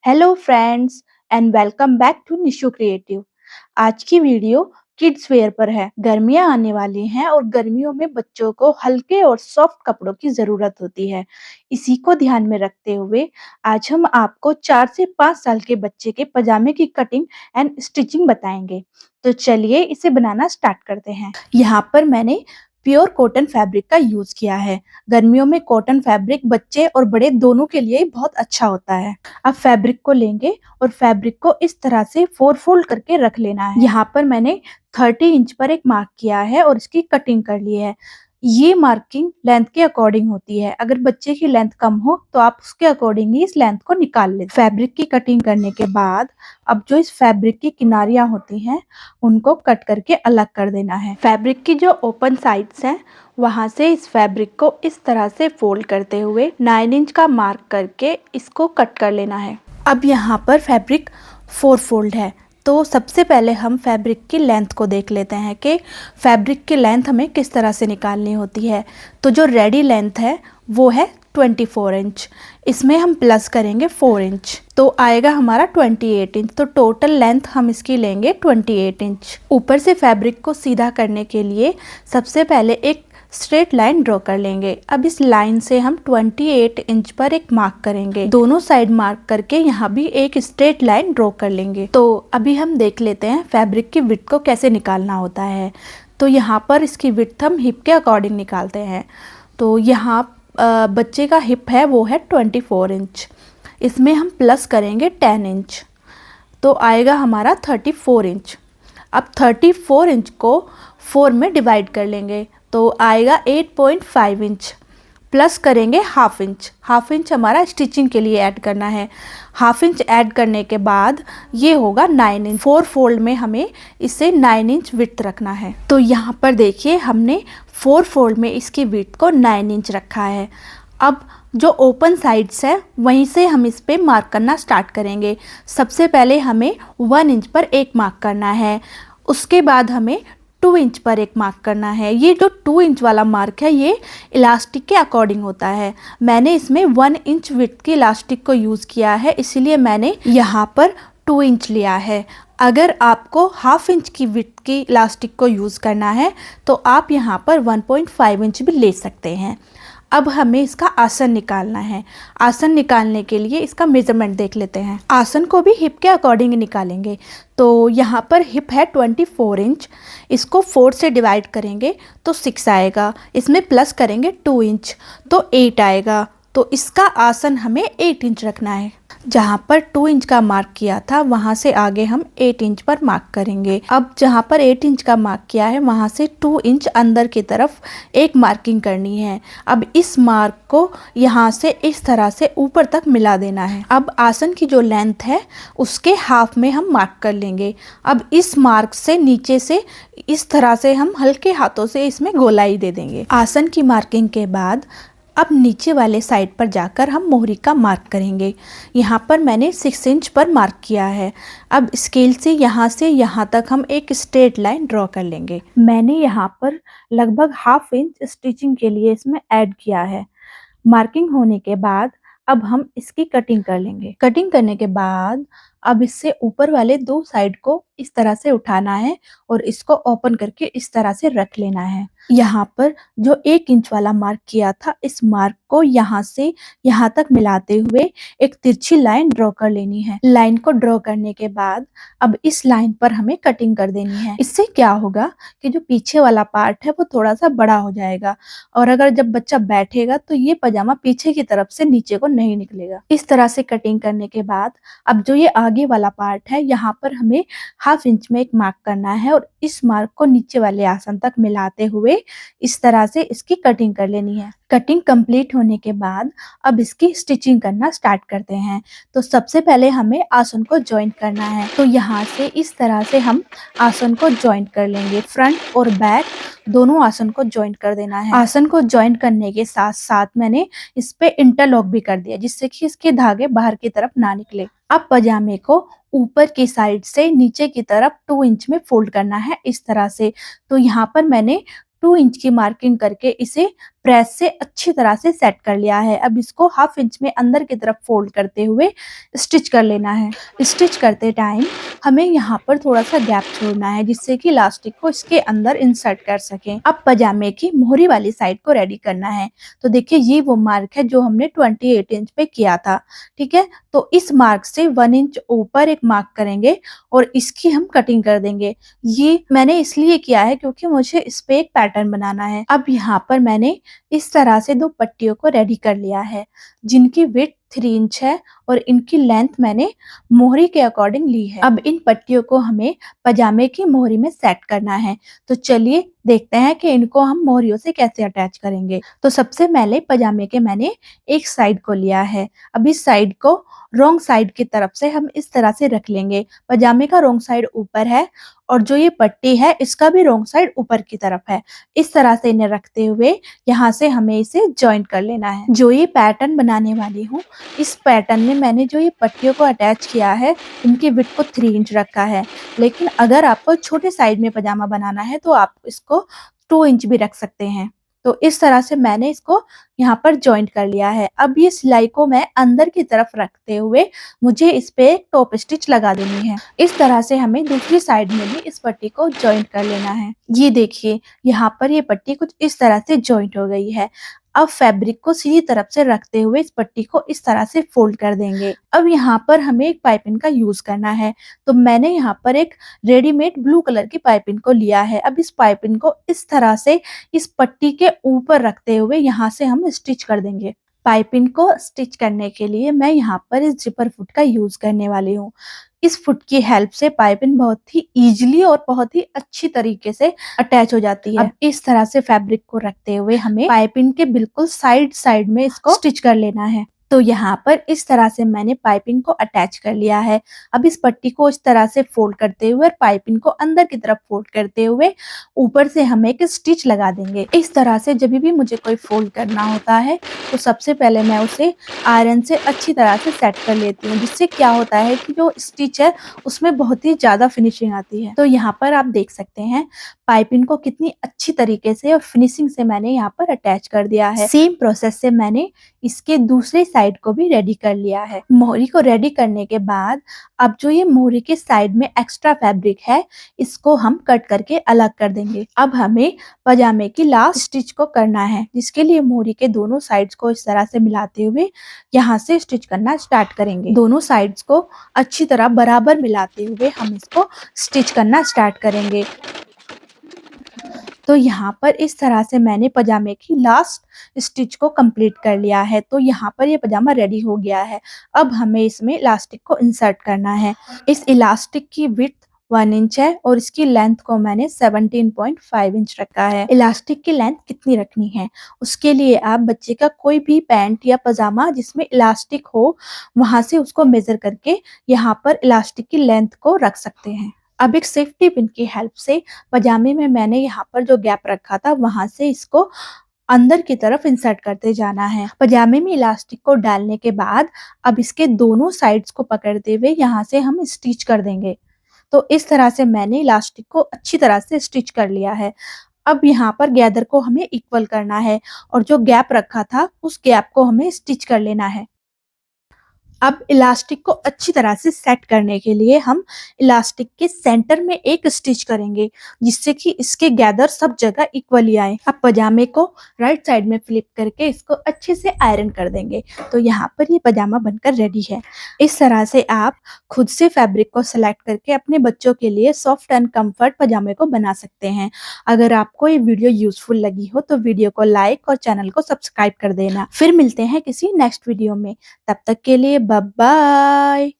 Hello friends and welcome back to Nishu Creative. आज की video kids where पर है। गर्मियां आने वाली हैं और गर्मियों में बच्चों को हल्के और सॉफ्ट कपड़ों की जरूरत होती है। इसी को ध्यान में रखते हुए आज हम आपको 4 से 5 साल के बच्चे के पजामे की कटिंग एंड स्टिचिंग बताएंगे। तो चलिए इसे बनाना स्टार्ट करते हैं। यहाँ पर मैंने प्योर कॉटन फैब्रिक का यूज किया है। गर्मियों में कॉटन फैब्रिक बच्चे और बड़े दोनों के लिए बहुत अच्छा होता है। अब फैब्रिक को लेंगे और फैब्रिक को इस तरह से 4 फोल्ड करके रख लेना है। यहाँ पर मैंने 30 इंच पर एक मार्क किया है और इसकी कटिंग कर ली है। ये मार्किंग लेंथ के अकॉर्डिंग होती है। अगर बच्चे की लेंथ कम हो तो आप उसके अकॉर्डिंग ही इस लेंथ को निकाल लें। फैब्रिक की कटिंग करने के बाद अब जो इस फैब्रिक की किनारियां होती हैं उनको कट करके अलग कर देना है। फैब्रिक की जो ओपन साइड्स हैं वहां से इस फैब्रिक को इस तरह से फोल्ड करते हुए 9 इंच का मार्क करके इसको कट कर लेना है। अब यहाँ पर फैब्रिक 4 फोल्ड है, तो सबसे पहले हम फैब्रिक की लेंथ को देख लेते हैं कि फैब्रिक की लेंथ हमें किस तरह से निकालनी होती है। तो जो रेडी लेंथ है वो है 24 इंच। इसमें हम प्लस करेंगे 4 इंच तो आएगा हमारा 28 इंच। तो टोटल लेंथ हम इसकी लेंगे 28 इंच। ऊपर से फैब्रिक को सीधा करने के लिए सबसे पहले एक स्ट्रेट लाइन ड्रॉ कर लेंगे। अब इस लाइन से हम 28 इंच पर एक मार्क करेंगे। दोनों साइड मार्क करके यहाँ भी एक स्ट्रेट लाइन ड्रॉ कर लेंगे। तो अभी हम देख लेते हैं फैब्रिक की विड्थ को कैसे निकालना होता है। तो यहाँ पर इसकी विड्थ हम हिप के अकॉर्डिंग निकालते हैं। तो यहाँ बच्चे का हिप है वो है 24 इंच। इसमें हम प्लस करेंगे 10 इंच तो आएगा हमारा 34 इंच। अब 34 इंच को 4 में डिवाइड कर लेंगे तो आएगा 8.5 इंच। प्लस करेंगे हाफ इंच। हाफ इंच हमारा स्टिचिंग के लिए ऐड करना है। हाफ इंच ऐड करने के बाद ये होगा 9 इंच। 4 फोल्ड में हमें इसे 9 इंच विड्थ रखना है। तो यहाँ पर देखिए हमने 4 फोल्ड में इसकी विड्थ को 9 इंच रखा है। अब जो ओपन साइड्स है वहीं से हम इस पे मार्क करना स्टार्ट करेंगे। सबसे पहले हमें 1 इंच पर एक मार्क करना है, उसके बाद हमें 2 इंच पर एक मार्क करना है। ये जो 2 इंच वाला मार्क है ये इलास्टिक के अकॉर्डिंग होता है। मैंने इसमें 1 इंच विड्थ की इलास्टिक को यूज़ किया है, इसलिए मैंने यहाँ पर 2 इंच लिया है। अगर आपको हाफ इंच की विड्थ की इलास्टिक को यूज़ करना है तो आप यहाँ पर 1.5 इंच भी ले सकते हैं। अब हमें इसका आसन निकालना है। आसन निकालने के लिए इसका मेजरमेंट देख लेते हैं। आसन को भी हिप के अकॉर्डिंग निकालेंगे। तो यहाँ पर हिप है 24 इंच, इसको 4 से डिवाइड करेंगे तो 6 आएगा। इसमें प्लस करेंगे 2 इंच तो 8 आएगा। तो इसका आसन हमें 8 इंच रखना है। जहाँ पर 2 इंच का मार्क किया था वहाँ से आगे हम 8 इंच पर मार्क करेंगे। अब जहाँ पर 8 इंच का मार्क किया है वहाँ से 2 इंच अंदर की तरफ एक मार्किंग करनी है। अब इस मार्क को यहाँ से इस तरह से ऊपर तक मिला देना है। अब आसन की जो लेंथ है उसके हाफ में हम मार्क कर लेंगे। अब इस मार्क से नीचे से इस तरह से हम हल्के हाथों से इसमें गोलाई दे देंगे। आसन की मार्किंग के बाद अब नीचे वाले साइड पर जाकर हम मोहरी का मार्क करेंगे। यहाँ पर मैंने 6 इंच पर मार्क किया है। अब स्केल से यहाँ तक हम एक स्ट्रेट लाइन ड्रॉ कर लेंगे। मैंने यहाँ पर लगभग हाफ इंच स्टिचिंग के लिए इसमें ऐड किया है। मार्किंग होने के बाद अब हम इसकी कटिंग कर लेंगे। कटिंग करने के बाद अब इससे ऊपर वाले 2 साइड को इस तरह से उठाना है और इसको ओपन करके इस तरह से रख लेना है। यहाँ पर जो 1 इंच वाला मार्क किया था इस मार्क को यहाँ से यहाँ तक मिलाते हुए एक तिरछी लाइन ड्रॉ कर लेनी है। लाइन को ड्रॉ करने के बाद अब इस लाइन पर हमें कटिंग कर देनी है। इससे क्या होगा कि जो पीछे वाला पार्ट है वो थोड़ा सा बड़ा हो जाएगा और अगर जब बच्चा बैठेगा तो ये पजामा पीछे की तरफ से नीचे को नहीं निकलेगा। इस तरह से कटिंग करने के बाद अब जो ये आगे वाला पार्ट है यहाँ पर हमें हाफ इंच में एक मार्क करना है और इस मार्क को नीचे वाले आसन तक मिलाते हुए इस तरह से इसकी कटिंग कर लेनी है। कटिंग कंप्लीट होने के बाद अब इसकी स्टिचिंग करना स्टार्ट करते हैं। तो सबसे पहले हमें आसन को जॉइंट करना है। तो यहाँ से इस तरह से हम आसन को जॉइंट कर लेंगे। फ्रंट और बैक दोनों आसन को जॉइंट कर देना है। आसन को जॉइंट करने के साथ साथ मैंने इस पे इंटरलॉक भी कर दिया जिससे कि इसके धागे बाहर की तरफ ना निकले। अब पजामे को ऊपर की साइड से नीचे की तरफ 2 इंच में फोल्ड करना है इस तरह से। तो यहाँ पर मैंने 2 इंच की मार्किंग करके इसे प्रेस से अच्छी तरह से सेट कर लिया है। अब इसको 1/2 इंच में अंदर की तरफ फोल्ड करते हुए स्टिच कर लेना है। स्टिच करते टाइम हमें यहाँ पर थोड़ा-सा गैप छोड़ना है, जिससे कि इलास्टिक को इसके अंदर इंसर्ट कर सकें। अब पजामे की मोहरी वाली साइड को रेडी करना है। तो देखिए ये वो मार्क है जो हमने 28 इंच पे किया था, ठीक है? तो इस मार्क से 1 इंच ऊपर एक मार्क करेंगे और इसकी हम कटिंग कर देंगे। ये मैंने इसलिए किया है क्योंकि मुझे इस पे एक पैटर्न बनाना है। अब यहाँ पर मैंने इस तरह से 2 पट्टियों को रेडी कर लिया है, जिनकी विड्थ 3 इंच है और इनकी लेंथ मैंने मोहरी के अकॉर्डिंग ली है। अब इन पट्टियों को हमें पजामे की मोहरी में सेट करना है। तो चलिए देखते हैं कि इनको हम मोहरियों से कैसे अटैच करेंगे। तो सबसे पहले पजामे के मैंने एक साइड को लिया है। अब इस साइड को रॉन्ग साइड की तरफ से हम इस तरह से रख लेंगे। पजामे का रॉन्ग साइड ऊपर है और जो ये पट्टी है इसका भी रॉन्ग साइड ऊपर की तरफ है। इस तरह से इन्हें रखते हुए यहाँ से हमें इसे जॉइंट कर लेना है। जो ये पैटर्न बनाने वाली हूँ, इस पैटर्न में मैंने जो ये पट्टियों को अटैच किया है, इनकी विड्थ को 3 इंच रखा है। लेकिन अगर आपको छोटे साइज में पजामा बनाना है तो आप इसको 2 इंच भी रख सकते हैं। तो इस तरह से मैंने इसको यहाँ पर जॉइंट कर लिया है। अब ये सिलाई को मैं अंदर की तरफ रखते हुए मुझे इस पे एक टॉप स्टिच लगा देनी है। इस तरह से हमें दूसरी साइड में भी इस पट्टी को जॉइंट कर लेना है। ये देखिए यहाँ पर ये पट्टी कुछ इस तरह से जॉइंट हो गई है। अब फैब्रिक को सीधी तरफ से रखते हुए इस पट्टी को इस तरह से फोल्ड कर देंगे। अब यहाँ पर हमें एक पाइपिंग का यूज करना है। तो मैंने यहाँ पर एक रेडीमेड ब्लू कलर की पाइपिंग को लिया है। अब इस पाइपिंग को इस तरह से इस पट्टी के ऊपर रखते हुए यहाँ से हम स्टिच कर देंगे। पाइपिंग को स्टिच करने के लिए मैं यहाँ पर इस जिपर फुट का यूज करने वाली हूँ। इस फुट की हेल्प से पाइपिंग बहुत ही इजीली और बहुत ही अच्छी तरीके से अटैच हो जाती है। अब इस तरह से फैब्रिक को रखते हुए हमें पाइपिंग के बिल्कुल साइड में इसको स्टिच कर लेना है। तो यहाँ पर इस तरह से मैंने पाइपिंग को अटैच कर लिया है। अब इस पट्टी को इस तरह से फोल्ड करते हुए और पाइपिंग को अंदर की तरफ फोल्ड करते हुए ऊपर से हम एक स्टिच लगा देंगे। इस तरह से जब भी मुझे कोई फोल्ड करना होता है तो सबसे पहले मैं उसे आयरन से अच्छी तरह से सेट कर लेती हूँ, जिससे क्या होता है कि जो स्टिच है उसमें बहुत ही ज्यादा फिनिशिंग आती है। तो यहाँ पर आप देख सकते हैं पाइपिंग को कितनी अच्छी तरीके से और फिनिशिंग से मैंने यहाँ पर अटैच कर दिया है। सेम प्रोसेस से मैंने इसके दूसरे साइड को भी रेडी कर लिया है। मोहरी को रेडी करने के बाद अब जो ये मोहरी के साइड में एक्स्ट्रा फैब्रिक है इसको हम कट करके अलग कर देंगे। अब हमें पजामे की लास्ट स्टिच को करना है, जिसके लिए मोहरी के दोनों साइड्स को इस तरह से मिलाते हुए यहाँ से स्टिच करना स्टार्ट करेंगे। दोनों साइड्स को अच्छी तरह बराबर मिलाते हुए हम इसको स्टिच करना स्टार्ट करेंगे। तो यहाँ पर इस तरह से मैंने पजामे की लास्ट स्टिच को कंप्लीट कर लिया है। तो यहाँ पर ये पजामा रेडी हो गया है। अब हमें इसमें इलास्टिक को इंसर्ट करना है। इस इलास्टिक की विड्थ 1 इंच है और इसकी लेंथ को मैंने 17.5 इंच रखा है। इलास्टिक की लेंथ कितनी रखनी है उसके लिए आप बच्चे का कोई भी पैंट या पजामा जिसमें इलास्टिक हो वहां से उसको मेजर करके यहाँ पर इलास्टिक की लेंथ को रख सकते हैं। अब एक सेफ्टी पिन की हेल्प से पजामे में मैंने यहाँ पर जो गैप रखा था वहां से इसको अंदर की तरफ इंसर्ट करते जाना है। पजामे में इलास्टिक को डालने के बाद अब इसके दोनों साइड्स को पकड़ते हुए यहाँ से हम स्टिच कर देंगे। तो इस तरह से मैंने इलास्टिक को अच्छी तरह से स्टिच कर लिया है। अब यहाँ पर गैदर को हमें इक्वल करना है और जो गैप रखा था उस गैप को हमें स्टिच कर लेना है। अब इलास्टिक को अच्छी तरह से सेट करने के लिए हम इलास्टिक के सेंटर में एक स्टिच करेंगे, जिससे कि इसके गैदर सब जगह इक्वली आए। अब पजामे को राइट साइड में फ्लिप करके इसको अच्छे से आयरन कर देंगे। तो यहाँ पर ये पजामा बनकर रेडी है। इस तरह से आप खुद से फैब्रिक को सिलेक्ट करके अपने बच्चों के लिए सॉफ्ट एंड कंफर्ट पजामे को बना सकते हैं। अगर आपको ये वीडियो यूजफुल लगी हो तो वीडियो को लाइक और चैनल को सब्सक्राइब कर देना। फिर मिलते हैं किसी नेक्स्ट वीडियो में। तब तक के लिए बाय बाय।